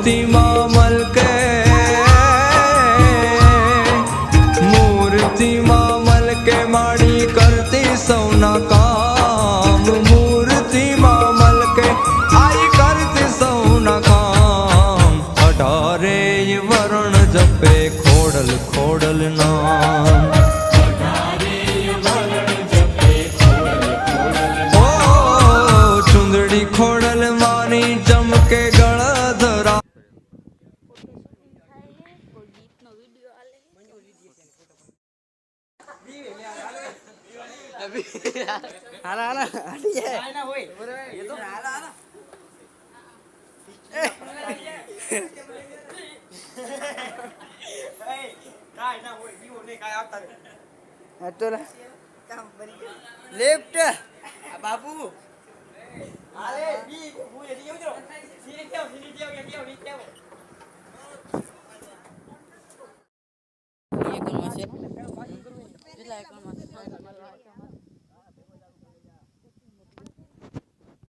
મૂર્તિમાં મલકે મૂર્તિમાં મલકે માડી કરતી સૌના કામ મૂર્તિમાં મલકે આઈ કરતી સૌના કામ 18 વરણ જપે ખોડલ ખોડલ નામ ચુંદડી ખોડલ માની ચમકે ગળધરા હાલા હાલા હટી જાય ના હોય એ તો હાલા હાલા કાઈ ના હોય જીવો ને કાઈ આવતા હટો કામ બરી ગયો લેફ્ટ આ બાબુ હાલે બી હું એ જીવો જો સીને કેવ ની કેવ એક એક માસે કેટલા એક